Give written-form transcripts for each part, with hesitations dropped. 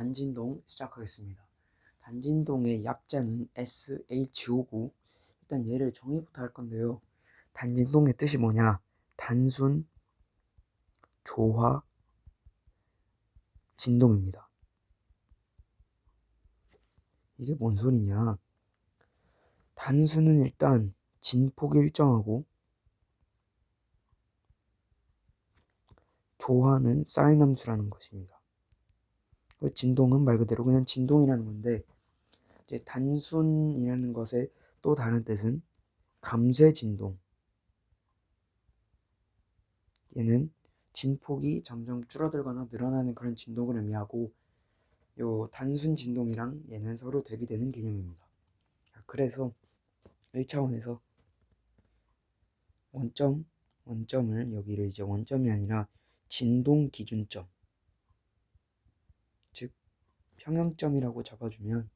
단진동 시작하겠습니다. 단진동의 약자는 SHO고 일단 얘를 정의부터 할 건데요. 단진동의 뜻이 뭐냐? 단순, 조화, 진동입니다. 이게 뭔 소리냐? 단수는 일단 진폭이 일정하고 조화는 사인 함수라는 것입니다. 진동은 말 그대로 그냥 진동이라는 건데 이제 단순이라는 것의 또 다른 뜻은 감쇄 진동. 얘는 진폭이 점점 줄어들거나 늘어나는 그런 진동을 의미하고 요 단순 진동이랑 얘는 서로 대비되는 개념입니다. 그래서 1차원에서 원점을 여기를 이제 원점이 아니라 진동 기준점, 즉 평형점이라고 잡아주면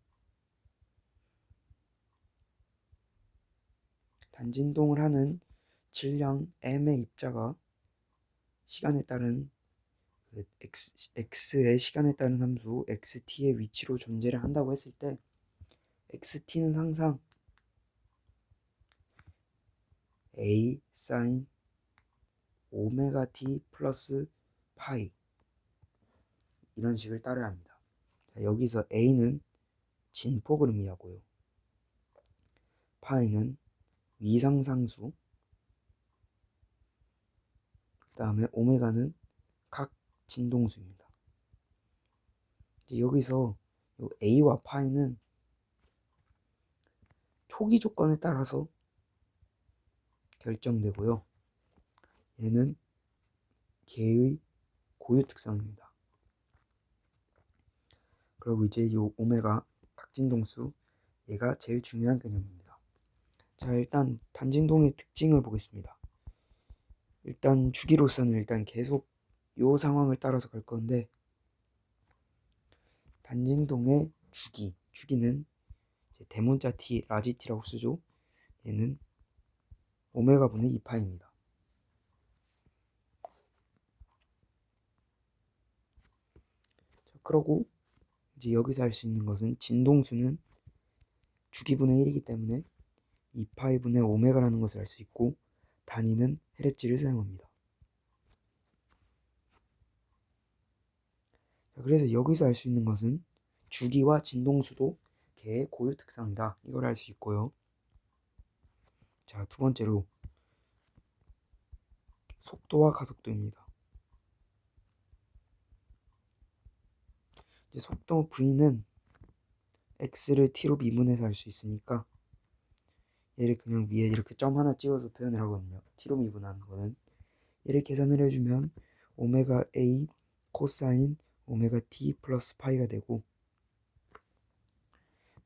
단진동을 하는 질량 m의 입자가 시간에 따른 x의 시간에 따른 함수 xt의 위치로 존재를 한다고 했을 때 xt는 항상 a 사인 오메가 t 플러스 파이 이런 식을 따라야 합니다. 자, 여기서 a는 진폭을 의미하고요. 파이는 위상상수, 그 다음에 오메가는 각 진동수입니다. 이제 여기서 a와 파이는 초기 조건에 따라서 결정되고요. 얘는 개의 고유 특성입니다. 그리고 이제 이 오메가 각진동수 얘가 제일 중요한 개념입니다. 자, 일단 단진동의 특징을 보겠습니다. 일단 주기로서는 일단 계속 이 상황을 따라서 갈 건데 단진동의 주기는 대문자 t, 라지 t라고 쓰죠. 얘는 오메가 분의 2파입니다. 그러고 이제 여기서 할 수 있는 것은 진동수는 주기분의 1이기 때문에 2파이 분의 오메가라는 것을 알 수 있고 단위는 헤르츠를 사용합니다. 그래서 여기서 알 수 있는 것은 주기와 진동수도 개의 고유 특성이다. 이걸 알 수 있고요. 자, 두 번째로 속도와 가속도입니다. 이제 속도 v는 x를 t로 미분해서 알 수 있으니까 얘를 그냥 위에 이렇게 점 하나 찍어서 표현을 하거든요. t로 미분하는 거는 얘를 계산을 해주면 오메가 a 코사인 오메가 t 플러스 파이가 되고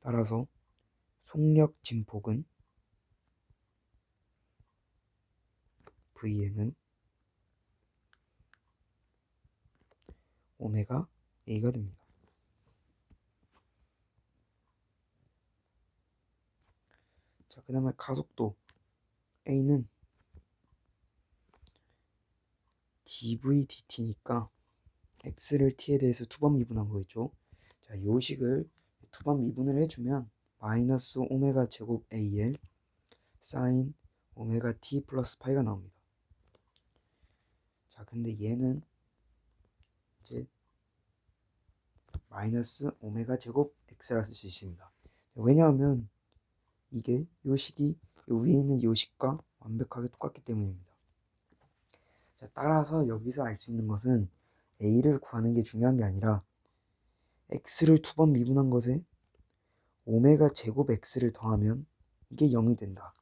따라서 속력 진폭은 vm은 오메가 a가 됩니다. 자, 그 다음에 가속도 a는 dv dt니까 x를 t에 대해서 두 번 미분한 거겠죠. 자, 요 식을 두 번 미분을 해주면 마이너스 오메가 제곱 al 사인 오메가 t 플러스 파이가 나옵니다. 자, 근데 얘는 이제 마이너스 오메가 제곱 x라 쓸 수 있습니다. 왜냐하면 이게 요 식이 요 위에 있는 요 식과 완벽하게 똑같기 때문입니다. 자, 따라서 여기서 알 수 있는 것은 a를 구하는 게 중요한 게 아니라 x를 두 번 미분한 것에 오메가 제곱 x를 더하면 이게 0이 된다.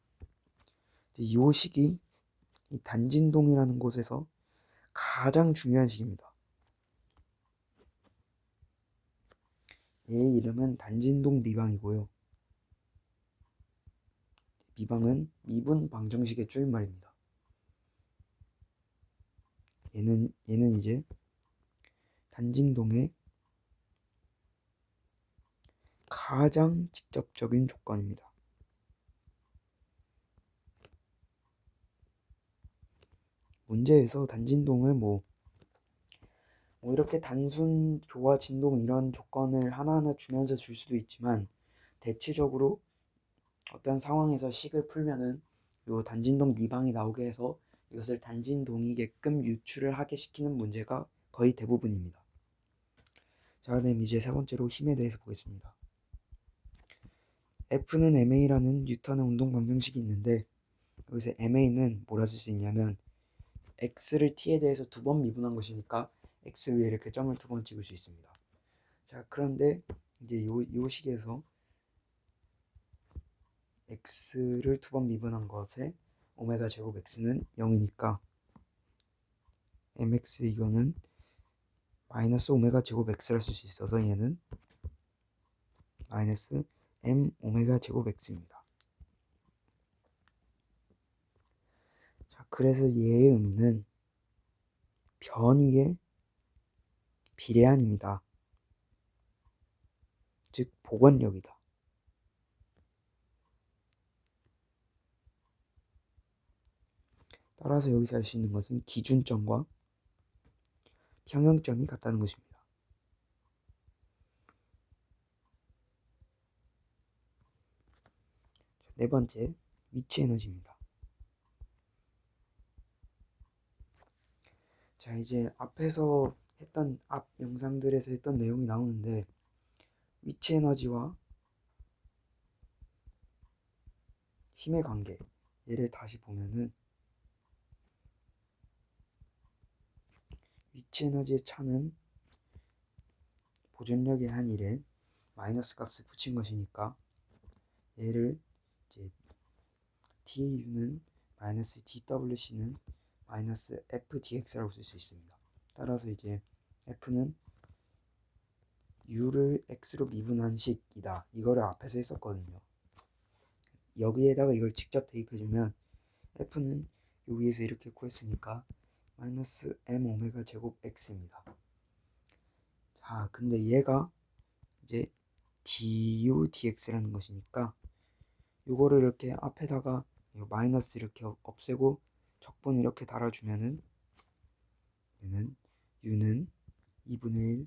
이 식이 이 단진동이라는 곳에서 가장 중요한 식입니다. 얘의 이름은 단진동 미방이고요. 미방은 미분 방정식의 줄임말입니다. 얘는 이제 단진동의 가장 직접적인 조건입니다. 문제에서 단진동을 뭐 이렇게 단순 조화 진동 이런 조건을 하나하나 주면서 줄 수도 있지만 대체적으로 어떤 상황에서 식을 풀면은 요 단진동 미방이 나오게 해서 이것을 단진동이게끔 유출을 하게 시키는 문제가 거의 대부분입니다. 자, 그럼 이제 세 번째로 힘에 대해서 보겠습니다. F는 MA라는 뉴턴의 운동 방정식이 있는데 여기서 MA는 뭐라 쓸 수 있냐면 X를 T에 대해서 두 번 미분한 것이니까 X 위에 이렇게 점을 두 번 찍을 수 있습니다. 자, 그런데 이제 요 식에서 X를 두 번 미분한 것에 오메가 제곱 X는 0이니까 MX 이거는 마이너스 오메가 제곱 X를 쓸 수 있어서 얘는 마이너스 M 오메가 제곱 X입니다. 자, 그래서 얘의 의미는 변위의 비례한입니다. 즉 복원력이다. 따라서 여기서 알 수 있는 것은 기준점과 평형점이 같다는 것입니다. 네 번째, 위치 에너지입니다. 자, 이제 앞에서 했던 앞 영상들에서 했던 내용이 나오는데 위치 에너지와 힘의 관계 얘를 다시 보면은 위치 에너지의 차는 보존력의 한 1에 마이너스 값을 붙인 것이니까 얘를 이제 TU는 마이너스 TWC는 마이너스 FDX라고 쓸 수 있습니다. 따라서 이제 F는 U를 X로 미분한 식이다. 이거를 앞에서 했었거든요. 여기에다가 이걸 직접 대입해주면 F는 여기에서 이렇게 구했으니까 마이너스 M 오메가 제곱 X입니다. 자, 근데 얘가 이제 du dx라는 것이니까 요거를 이렇게 앞에다가 마이너스 이렇게 없애고 적분 이렇게 달아주면은 얘는 u는 2분의 1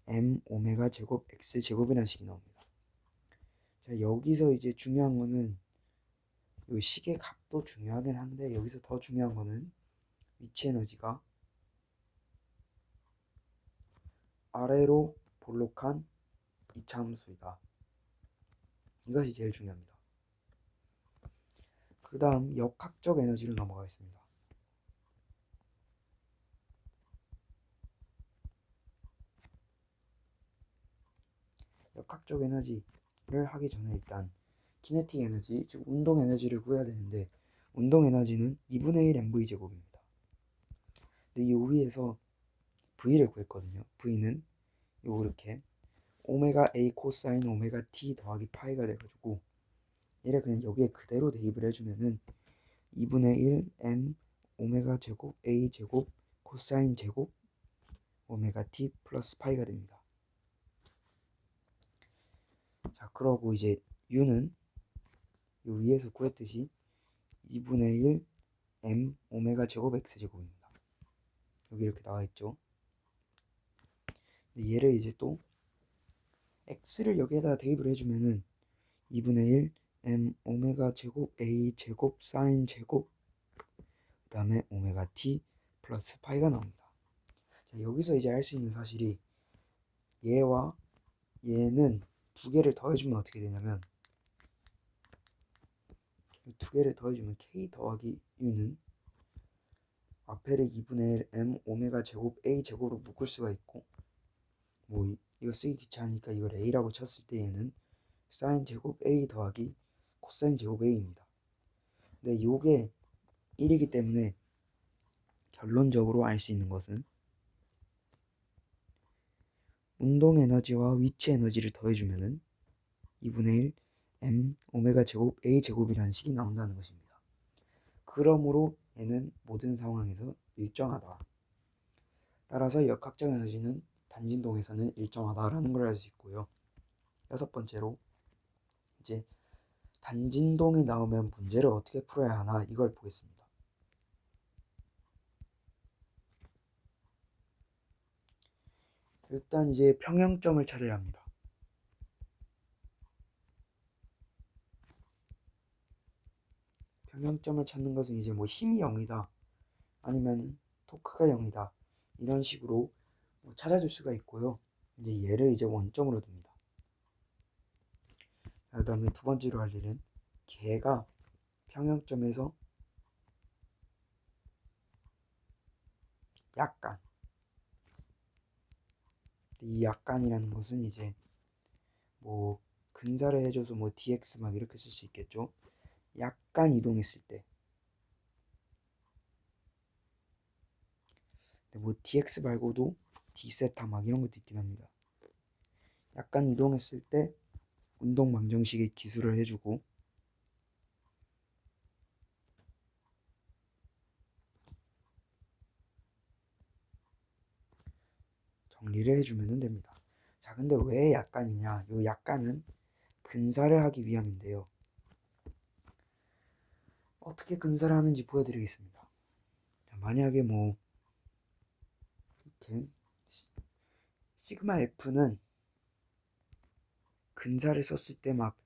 m 오메가 제곱 x 제곱이라는 식이 나옵니다. 자, 여기서 이제 중요한 거는 요 식의 값도 중요하긴 한데 여기서 더 중요한 거는 위치 에너지가 아래로 볼록한 이차함수이다. 이것이 제일 중요합니다. 그 다음 역학적 에너지로 넘어가겠습니다. 역학적 에너지를 하기 전에 일단 키네틱 에너지, 즉 운동 에너지를 구해야 되는데 운동 에너지는 2분의 1 mv 제곱입니다. 근데 이 위에서 v를 구했거든요. v는 이렇게 오메가 a 코사인 오메가 t 더하기 파이가 돼가지고 얘를 그냥 여기에 그대로 대입을 해주면은 2분의 1 m 오메가 제곱 a 제곱 코사인 제곱 오메가 t 플러스 파이가 됩니다. 자, 그러고 이제 u는 요 위에서 구했듯이 2분의 1 m 오메가 제곱 x 제곱입니다. 여기 이렇게 나와 있죠. 얘를 이제 또 x를 여기에다 대입을 해주면은 2분의 1 m 오메가 제곱 a 제곱 사인 제곱 그 다음에 오메가 t 플러스 파이가 나옵니다. 자, 여기서 이제 알 수 있는 사실이 얘와 얘는 두 개를 더해주면 어떻게 되냐면 두 개를 더해주면 k 더하기 u는 앞에를 2분의 1 m 오메가 제곱 a 제곱으로 묶을 수가 있고 뭐 이거 쓰기 귀찮으니까 이걸 a라고 쳤을 때 얘는 사인 제곱 a 더하기 코사인 제곱 a입니다. 근데 요게 1이기 때문에 결론적으로 알 수 있는 것은 운동 에너지와 위치 에너지를 더해주면은 2분의 1 m 오메가 제곱 a 제곱이라는 식이 나온다는 것입니다. 그러므로 얘는 모든 상황에서 일정하다. 따라서 역학적 에너지는 단진동에서는 일정하다라는 걸 알 수 있고요. 여섯 번째로 이제 단진동이 나오면 문제를 어떻게 풀어야 하나 이걸 보겠습니다. 일단 이제 평형점을 찾아야 합니다. 평형점을 찾는 것은 이제 뭐 힘이 0이다 아니면 토크가 0이다 이런 식으로 뭐 찾아줄 수가 있고요. 이제 얘를 이제 원점으로 둡니다. 그 다음에 두 번째로 할 일은 걔가 평형점에서 약간, 이 약간이라는 것은 이제 뭐 근사를 해줘서 뭐 dx 막 이렇게 쓸 수 있겠죠. 약간 이동했을 때, 뭐 dx 말고도 d세타 막 이런 것도 있긴 합니다. 약간 이동했을 때 운동 방정식의 기술을 해주고, 정리를 해주면 됩니다. 자, 근데 왜 약간이냐? 요 약간은 근사를 하기 위함인데요. 어떻게 근사를 하는지 보여드리겠습니다. 자, 만약에 뭐 이렇게 시그마 F는 근사를 썼을 때 막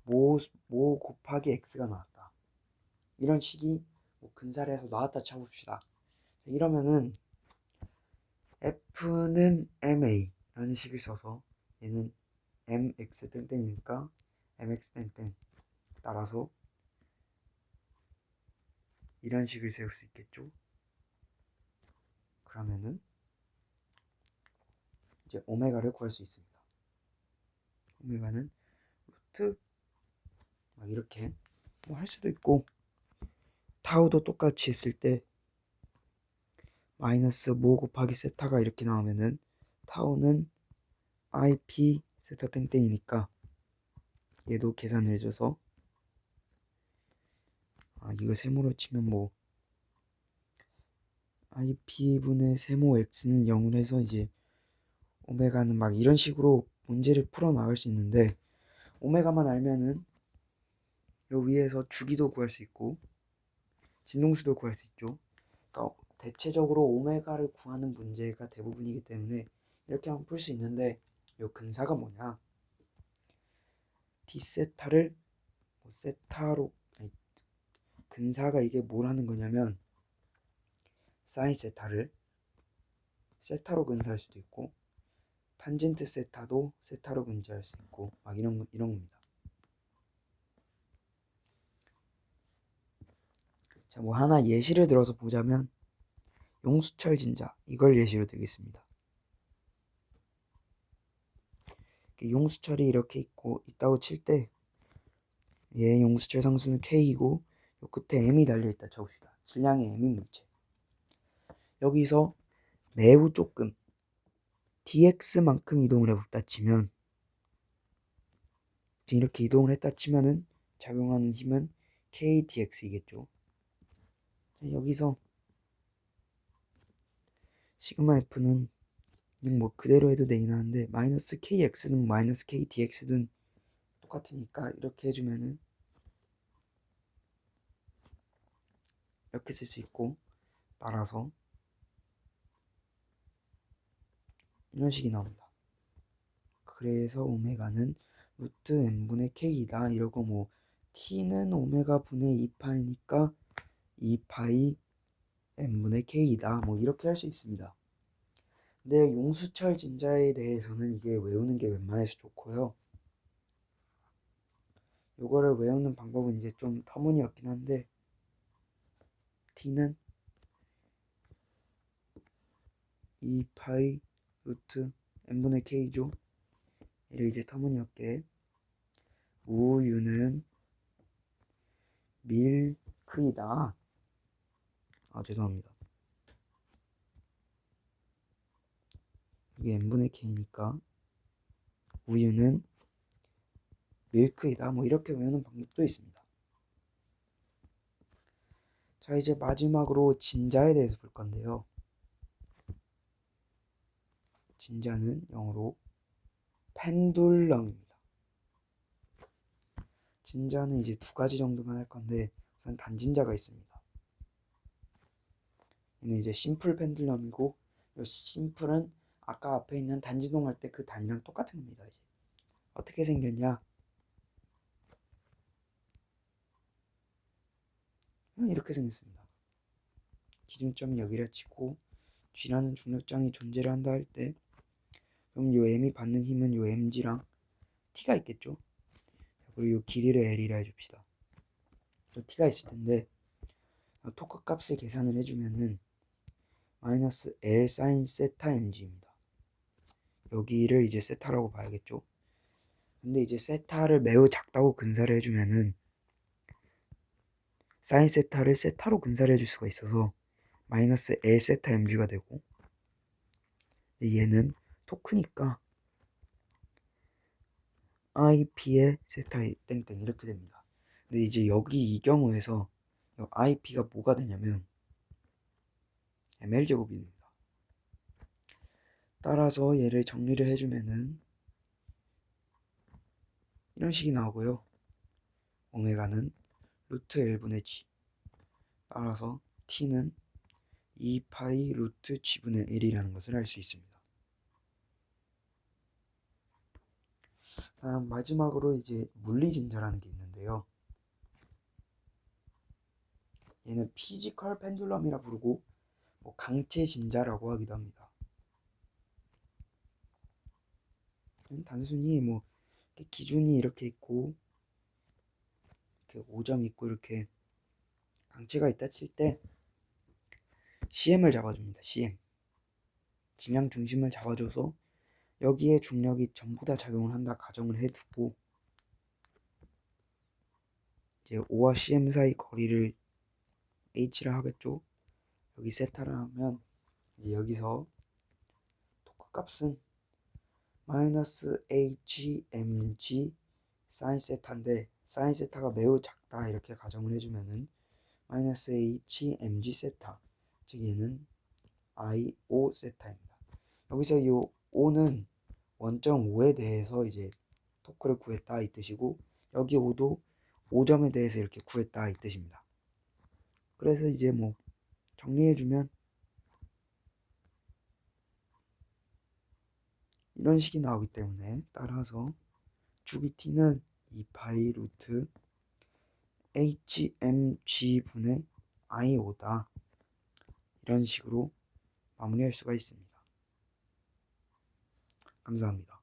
모 곱하기 x가 나왔다. 이런 식이 뭐 근사를 해서 나왔다 쳐봅시다. 이러면은 F는 MA 라는 식을 써서 얘는 MX 땡땡이니까 MX 땡땡 따라서 이런 식을 세울 수 있겠죠. 그러면은 이제 오메가를 구할 수 있습니다. 오메가는 루트 막 이렇게 뭐 할 수도 있고, 타우도 똑같이 했을 때 마이너스 모 곱하기 세타가 이렇게 나오면은 타우는 IP 세타 땡땡이니까 얘도 계산을 해줘서 이거 세모로 치면 뭐 IP분의 세모 X는 0을 해서 이제 오메가는 막 이런 식으로 문제를 풀어 나갈 수 있는데, 오메가만 알면은 요 위에서 주기도 구할 수 있고 진동수도 구할 수 있죠. 그러니까 대체적으로 오메가를 구하는 문제가 대부분이기 때문에 이렇게 하면 풀 수 있는데, 요 근사가 뭐냐? D세타를 뭐 세타로, 아니, 근사가 이게 뭘 하는 거냐면 사인 세타를 세타로 근사할 수도 있고 탄젠트 세타도 세타로 근사할 수 있고 막 이런 겁니다. 자, 뭐 하나 예시를 들어서 보자면 용수철 진자 이걸 예시로 들겠습니다. 용수철이 이렇게 있다고 칠 때 얘 용수철 상수는 K이고 요 끝에 M이 달려있다 쳐봅시다. 질량의 M인 물체. 여기서 매우 조금 dx만큼 이동을 해봤다 치면, 이렇게 이동을 했다 치면은 작용하는 힘은 kdx이겠죠. 여기서 시그마 f는 그냥 뭐 그대로 해도 되긴 하는데 마이너스 kx는 마이너스 kdx든 똑같으니까 이렇게 해주면은 이렇게 쓸 수 있고, 따라서 이런 식이 나옵니다. 그래서 오메가는 루트 n분의 k이다 이러고, 뭐 t는 오메가 분의 2파이니까 2파이 n분의 k이다 뭐 이렇게 할 수 있습니다. 근데 용수철 진자에 대해서는 이게 외우는 게 웬만해서 좋고요. 요거를 외우는 방법은 이제 좀 터무니없긴 한데, t는 2파이 루트 n분의 k죠. 이를 이제 터무니없게 우유는 밀크이다. 죄송합니다. 이게 n분의 k니까 우유는 밀크이다 뭐 이렇게 외우는 방법도 있습니다. 자, 이제 마지막으로 진자에 대해서 볼 건데요. 진자는 영어로 펜듈럼입니다. 진자는 이제 두 가지 정도만 할 건데, 우선 단진자가 있습니다. 얘는 이제 심플 펜듈럼이고, 이 심플은 아까 앞에 있는 단지동 할 때 그 단위랑 똑같은 겁니다. 이제 어떻게 생겼냐? 이렇게 생겼습니다. 기준점이 여기라 치고 G라는 중력장이 존재를 한다 할 때 그럼 요 M이 받는 힘은 요 mg랑 T가 있겠죠? 그리고 요 길이를 L이라 해줍시다. 또 T가 있을 텐데 토크 값을 계산을 해주면은 마이너스 L 사인 세타 mg입니다. 여기를 이제 세타라고 봐야겠죠? 근데 이제 세타를 매우 작다고 근사를 해주면은 사인 세타를 세타로 근사를 해줄 수가 있어서 마이너스 L 세타 mg가 되고 얘는 토크니까 IP의 세타 땡땡 이렇게 됩니다. 근데 이제 여기 이 경우에서 IP가 뭐가 되냐면 ML제곱입니다. 따라서 얘를 정리를 해주면은 이런 식이 나오고요. 오메가는 루트 L분의 G 따라서 T는 2파이 루트 G분의 1이라는 것을 알 수 있습니다. 다음 마지막으로 이제 물리진자라는 게 있는데요. 얘는 피지컬 펜듈럼이라 부르고 강체 진자라고 하기도 합니다. 단순히 기준이 이렇게 있고 이렇게 5점 있고 이렇게 강체가 있다 칠 때 CM을 잡아줍니다. CM 질량 중심을 잡아줘서 여기에 중력이 전부 다 작용을 한다 가정을 해두고 이제 O와 CM 사이 거리를 H를 하겠죠. 여기 세타를 하면 이제 여기서 토크 값은 마이너스 HMG 사인 세타인데 사인 세타가 매우 작다 이렇게 가정을 해주면은 마이너스 HMG 세타 즉 얘는 IO 세타입니다. 여기서 이 O는 원점 5에 대해서 이제 토크를 구했다 이 뜻이고 여기 5도 5점에 대해서 이렇게 구했다 이 뜻입니다. 그래서 이제 정리해주면 이런 식이 나오기 때문에 따라서 주기 T는 2파이 루트 HMG분의 I5다 이런 식으로 마무리할 수가 있습니다. 감사합니다.